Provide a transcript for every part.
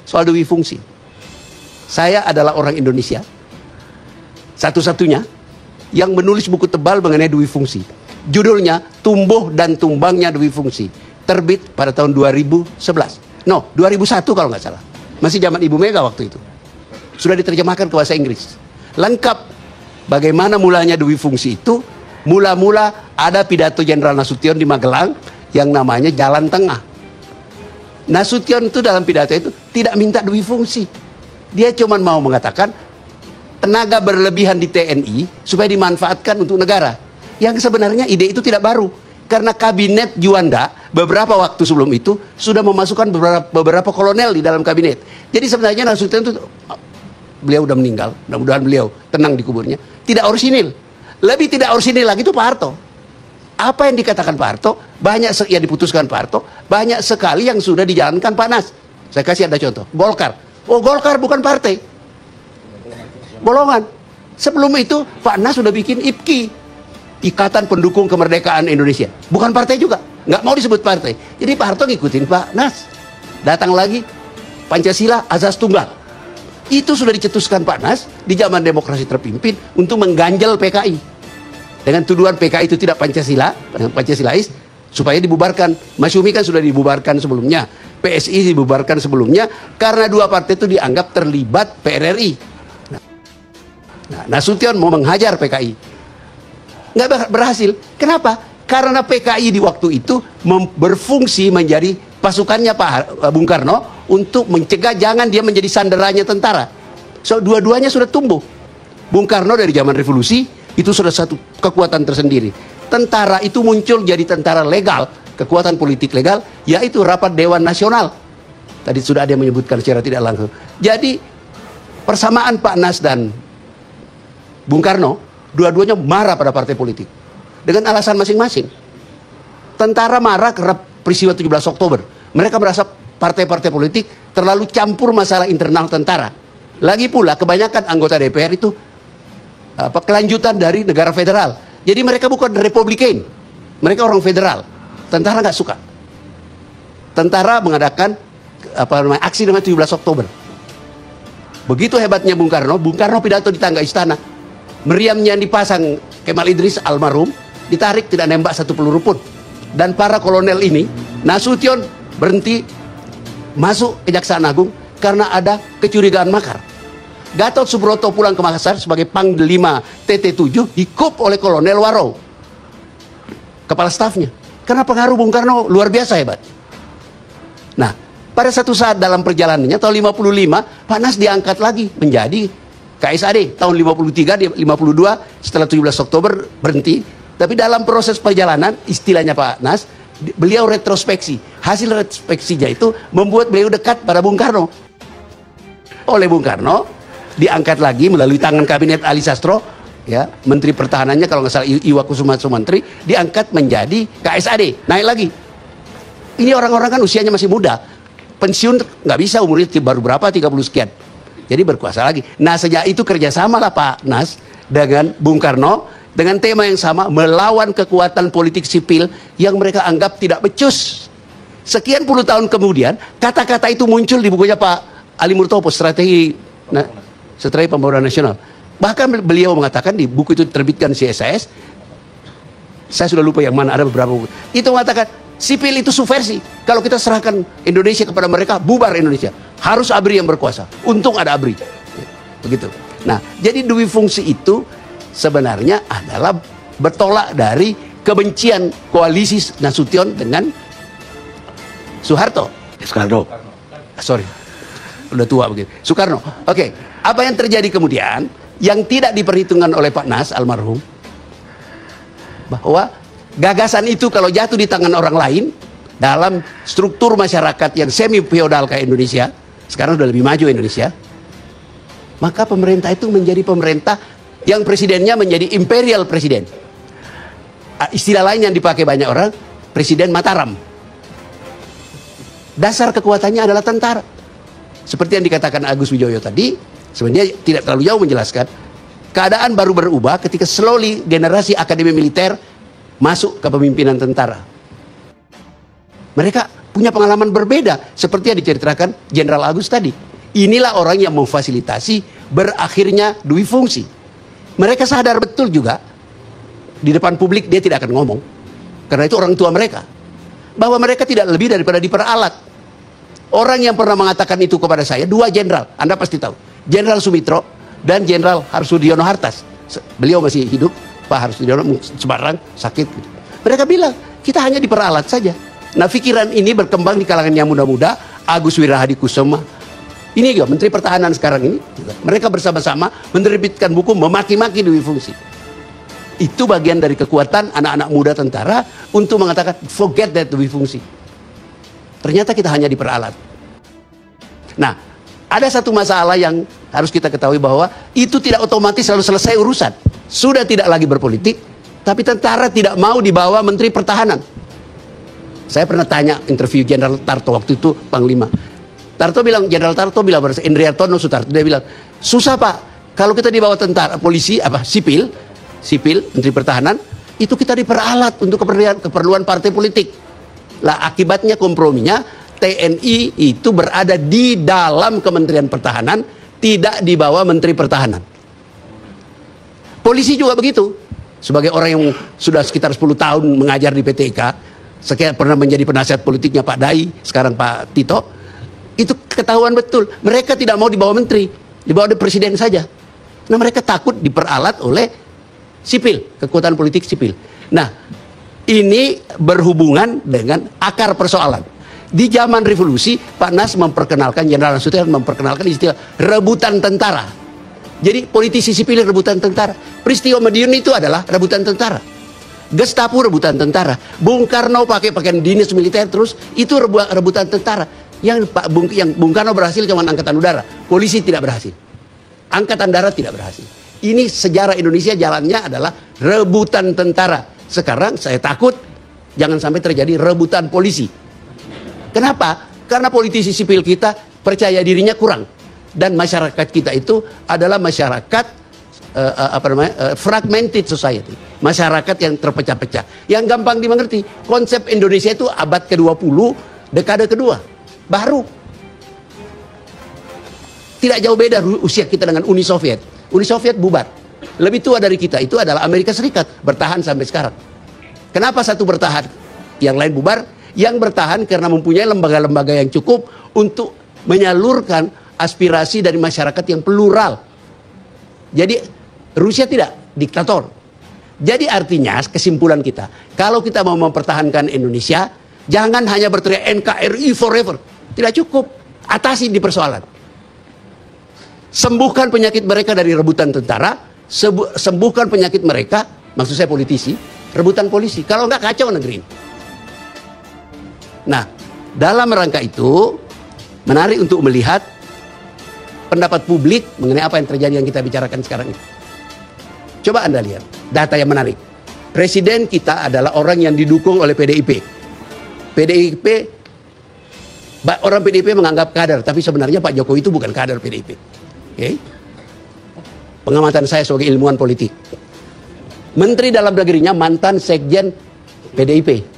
soal dui fungsi. Saya adalah orang Indonesia satu-satunya yang menulis buku tebal mengenai dui fungsi. Judulnya Tumbuh dan Tumbangnya Dui Fungsi. Terbit pada tahun 2011. No, 2001 kalau nggak salah. Masih zaman Ibu Mega waktu itu. Sudah diterjemahkan ke bahasa Inggris. Lengkap bagaimana mulanya dui fungsi itu. Mula-mula ada pidato Jenderal Nasution di Magelang yang namanya Jalan Tengah. Nasution itu dalam pidato itu tidak minta dui fungsi. Dia cuma mau mengatakan tenaga berlebihan di TNI supaya dimanfaatkan untuk negara. Yang sebenarnya ide itu tidak baru. Karena kabinet Juanda beberapa waktu sebelum itu sudah memasukkan beberapa kolonel di dalam kabinet. Jadi sebenarnya Nasution itu, beliau udah meninggal, mudah-mudahan beliau tenang di kuburnya, tidak orisinil. Lebih tidak orisinil lagi itu Pak Harto. Apa yang dikatakan Pak Harto, banyak yang diputuskan Pak Harto, banyak sekali yang sudah dijalankan Pak Nas. Saya kasih ada contoh, Golkar. Oh, Golkar bukan partai, bolongan. Sebelum itu Pak Nas sudah bikin IPKI, Ikatan Pendukung Kemerdekaan Indonesia, bukan partai juga, nggak mau disebut partai. Jadi Pak Harto ngikutin Pak Nas. Datang lagi Pancasila Azas Tunggal, itu sudah dicetuskan Pak Nas di zaman demokrasi terpimpin untuk mengganjal PKI dengan tuduhan PKI itu tidak Pancasilais, supaya dibubarkan. Masyumi kan sudah dibubarkan sebelumnya, PSI dibubarkan sebelumnya karena dua partai itu dianggap terlibat PRRI. Nah, Nasution mau menghajar PKI, nggak berhasil. Kenapa? Karena PKI di waktu itu berfungsi menjadi pasukannya Pak Bung Karno untuk mencegah jangan dia menjadi sanderanya tentara. So, dua-duanya sudah tumbuh. Bung Karno dari zaman revolusi itu sudah satu kekuatan tersendiri. Tentara itu muncul jadi tentara legal, kekuatan politik legal, yaitu rapat Dewan Nasional. Tadi sudah ada yang menyebutkan secara tidak langsung. Jadi persamaan Pak Nas dan Bung Karno, dua-duanya marah pada partai politik dengan alasan masing-masing. Tentara marah karena peristiwa 17 Oktober. Mereka merasa partai-partai politik terlalu campur masalah internal tentara. Lagi pula kebanyakan anggota DPR itu kelanjutan dari negara federal. Jadi mereka bukan Republikan, mereka orang federal. Tentara nggak suka. Tentara mengadakan aksi dengan 17 Oktober. Begitu hebatnya Bung Karno pidato di tangga istana. Meriamnya yang dipasang Kemal Idris almarhum ditarik, tidak nembak satu peluru pun. Dan para kolonel ini, Nasution berhenti masuk Kejaksaan Agung karena ada kecurigaan makar. Gatot Subroto pulang ke Makassar sebagai Panglima TT7 dikup oleh Kolonel Warou, kepala stafnya. Karena pengaruh Bung Karno luar biasa hebat. Nah, pada satu saat dalam perjalanannya tahun 55 Pak Nas diangkat lagi menjadi KSAD. Tahun 53, 52 setelah 17 Oktober berhenti. Tapi dalam proses perjalanan, istilahnya Pak Nas, beliau retrospeksi. Hasil retrospeksinya itu membuat beliau dekat pada Bung Karno. Oleh Bung Karno diangkat lagi melalui tangan kabinet Ali Sastro, ya, Menteri Pertahanannya kalau nggak salah Iwa Kusuma Sumantri, diangkat menjadi KSAD, naik lagi. Ini orang-orang kan usianya masih muda, pensiun nggak bisa, umurnya baru berapa, 30 sekian. Jadi berkuasa lagi. Nah, sejak itu kerjasama lah Pak Nas dengan Bung Karno dengan tema yang sama, melawan kekuatan politik sipil yang mereka anggap tidak becus. Sekian puluh tahun kemudian kata-kata itu muncul di bukunya Pak Ali Murtopo, Strategi Pembangunan Nasional. Bahkan beliau mengatakan di buku itu terbitkan CSIS, saya sudah lupa yang mana, ada beberapa buku, itu mengatakan sipil itu subversi. Kalau kita serahkan Indonesia kepada mereka, bubar Indonesia. Harus ABRI yang berkuasa. Untung ada ABRI. Begitu. Nah, jadi dui fungsi itu sebenarnya adalah bertolak dari kebencian koalisi Nasution dengan Soeharto. Soekarno. Sorry. Udah tua begitu. Soekarno. Oke. Apa yang terjadi kemudian yang tidak diperhitungkan oleh Pak Nas almarhum, bahwa gagasan itu kalau jatuh di tangan orang lain dalam struktur masyarakat yang semi feodal kayak Indonesia, sekarang sudah lebih maju Indonesia, maka pemerintah itu menjadi pemerintah yang presidennya menjadi imperial presiden. Istilah lain yang dipakai banyak orang, Presiden Mataram. Dasar kekuatannya adalah tentara. Seperti yang dikatakan Agus Wijoyo tadi, sebenarnya tidak terlalu jauh menjelaskan, keadaan baru berubah ketika slowly generasi akademi militer masuk ke pemimpinan tentara. Mereka punya pengalaman berbeda seperti yang diceritakan Jenderal Agus tadi. Inilah orang yang memfasilitasi berakhirnya dui fungsi. Mereka sadar betul juga di depan publik dia tidak akan ngomong, karena itu orang tua mereka, bahwa mereka tidak lebih daripada diperalat. Orang yang pernah mengatakan itu kepada saya, dua jenderal, Anda pasti tahu, Jenderal Sumitro dan Jenderal Harsudiono Hartas. Beliau masih hidup, Pak Harsudiono Semarang sakit. Mereka bilang, kita hanya diperalat saja. Nah, pikiran ini berkembang di kalangan yang muda-muda. Agus Wirahadikusuma, ini juga Menteri Pertahanan sekarang ini, mereka bersama-sama menerbitkan buku memaki-maki dui fungsi. Itu bagian dari kekuatan anak-anak muda tentara untuk mengatakan forget that dui fungsi. Ternyata kita hanya diperalat. Nah, ada satu masalah yang harus kita ketahui, bahwa itu tidak otomatis selalu selesai urusan. Sudah tidak lagi berpolitik, tapi tentara tidak mau dibawa Menteri Pertahanan. Saya pernah tanya interview Jenderal Tarto waktu itu, Panglima. Jenderal Tarto bilang pada Indriartono Sutarto, dia bilang, susah Pak, kalau kita dibawa tentara, polisi, sipil, Menteri Pertahanan, itu kita diperalat untuk keperluan partai politik. Lah akibatnya komprominya, TNI itu berada di dalam Kementerian Pertahanan, tidak di bawah Menteri Pertahanan. Polisi juga begitu. Sebagai orang yang sudah sekitar 10 tahun mengajar di PTK, sekian pernah menjadi penasihat politiknya Pak Dai, sekarang Pak Tito, itu ketahuan betul. Mereka tidak mau dibawa menteri, dibawa oleh presiden saja. Nah, mereka takut diperalat oleh sipil, kekuatan politik sipil. Nah, ini berhubungan dengan akar persoalan. Di zaman revolusi, Pak Nas memperkenalkan, Jenderal Nasution memperkenalkan istilah rebutan tentara. Jadi politisi sipil rebutan tentara. Peristiwa Madiun itu adalah rebutan tentara. Gestapo rebutan tentara. Bung Karno pakai pakaian dinas militer terus, itu rebutan tentara. Yang Bung Karno berhasil cuma Angkatan Udara, polisi tidak berhasil, Angkatan Darat tidak berhasil. Ini sejarah Indonesia, jalannya adalah rebutan tentara. Sekarang saya takut jangan sampai terjadi rebutan polisi. Kenapa? Karena politisi sipil kita percaya dirinya kurang, dan masyarakat kita itu adalah masyarakat fragmented society, masyarakat yang terpecah-pecah, yang gampang dimengerti. Konsep Indonesia itu abad ke-20, dekade kedua, baru. Tidak jauh beda usia kita dengan Uni Soviet. Uni Soviet bubar. Lebih tua dari kita itu adalah Amerika Serikat, bertahan sampai sekarang. Kenapa satu bertahan, yang lain bubar? Yang bertahan karena mempunyai lembaga-lembaga yang cukup untuk menyalurkan aspirasi dari masyarakat yang plural. Jadi Rusia tidak diktator. Jadi artinya kesimpulan kita, kalau kita mau mempertahankan Indonesia, jangan hanya berteriak NKRI forever. Tidak cukup. Atasi di persoalan. Sembuhkan penyakit mereka dari rebutan tentara, sembuhkan penyakit mereka, maksud saya politisi, rebutan polisi. Kalau enggak kacau negeri ini. Nah, dalam rangka itu menarik untuk melihat pendapat publik mengenai apa yang terjadi yang kita bicarakan sekarang ini. Coba Anda lihat data yang menarik. Presiden kita adalah orang yang didukung oleh PDIP. Orang PDIP menganggap kader, tapi sebenarnya Pak Jokowi itu bukan kader PDIP. Okay? Pengamatan saya sebagai ilmuwan politik. Menteri dalam negerinya mantan sekjen PDIP.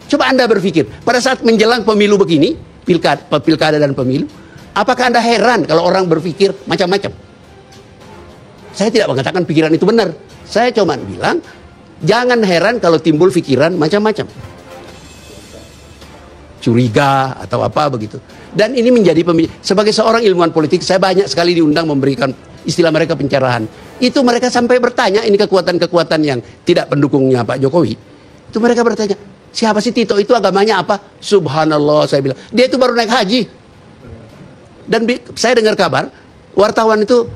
Coba Anda berpikir, pada saat menjelang pemilu begini, pilkada dan pemilu, apakah Anda heran kalau orang berpikir macam-macam? Saya tidak mengatakan pikiran itu benar. Saya cuma bilang, jangan heran kalau timbul pikiran macam-macam. Curiga atau apa begitu. Dan ini menjadi sebagai seorang ilmuwan politik, saya banyak sekali diundang memberikan istilah mereka pencerahan. Itu mereka sampai bertanya, ini kekuatan-kekuatan yang tidak pendukungnya Pak Jokowi. Itu mereka bertanya, siapa sih Tito itu, agamanya apa? Subhanallah, saya bilang, dia itu baru naik haji. Dan saya dengar kabar, wartawan itu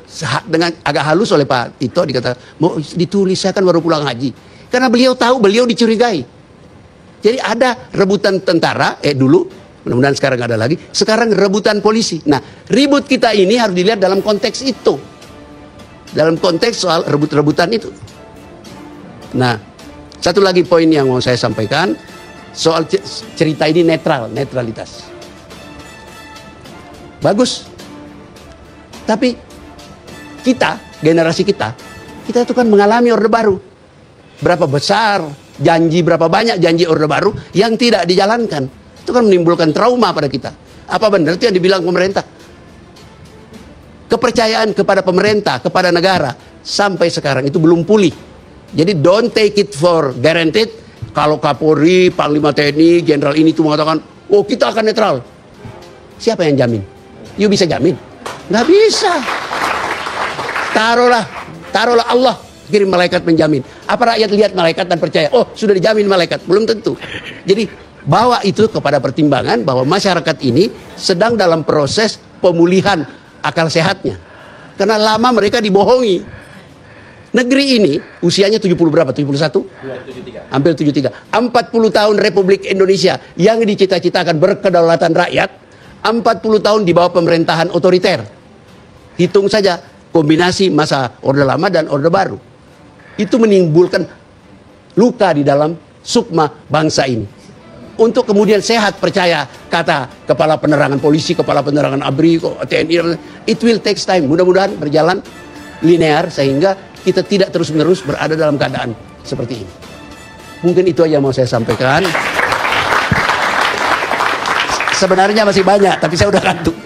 dengan agak halus oleh Pak Tito dikatakan, mau ditulis, saya kan baru pulang haji. Karena beliau tahu, beliau dicurigai. Jadi ada rebutan tentara, dulu, mudah-mudahan sekarang ada lagi, sekarang rebutan polisi. Nah, ribut kita ini harus dilihat dalam konteks itu. Dalam konteks soal rebut-rebutan itu. Nah, satu lagi poin yang mau saya sampaikan, soal cerita ini netralitas. Bagus. Tapi kita, generasi kita itu kan mengalami Orde Baru. Berapa besar janji, berapa banyak janji Orde Baru yang tidak dijalankan. Itu kan menimbulkan trauma pada kita. Apa benar itu yang dibilang pemerintah? Kepercayaan kepada pemerintah, kepada negara, sampai sekarang itu belum pulih. Jadi don't take it for guaranteed. Kalau Kapolri, Panglima TNI, Jenderal ini itu mengatakan, oh kita akan netral. Siapa yang jamin? You bisa jamin? Nggak bisa. Taruhlah Allah kirim malaikat menjamin. Apa rakyat lihat malaikat dan percaya? Oh sudah dijamin malaikat? Belum tentu. Jadi bawa itu kepada pertimbangan bahwa masyarakat ini sedang dalam proses pemulihan akal sehatnya. Karena lama mereka dibohongi. Negeri ini usianya 70 berapa? 71? 73. Hampir 73. 40 tahun Republik Indonesia yang dicita-citakan berkedaulatan rakyat, 40 tahun di bawah pemerintahan otoriter. Hitung saja kombinasi masa Orde Lama dan Orde Baru. Itu menimbulkan luka di dalam sukma bangsa ini. Untuk kemudian sehat percaya kata kepala penerangan polisi, kepala penerangan ABRI, TNI, it will take time. Mudah-mudahan berjalan linear sehingga kita tidak terus-menerus berada dalam keadaan seperti ini. Mungkin itu aja yang mau saya sampaikan. Sebenarnya masih banyak, tapi saya udah kantuk.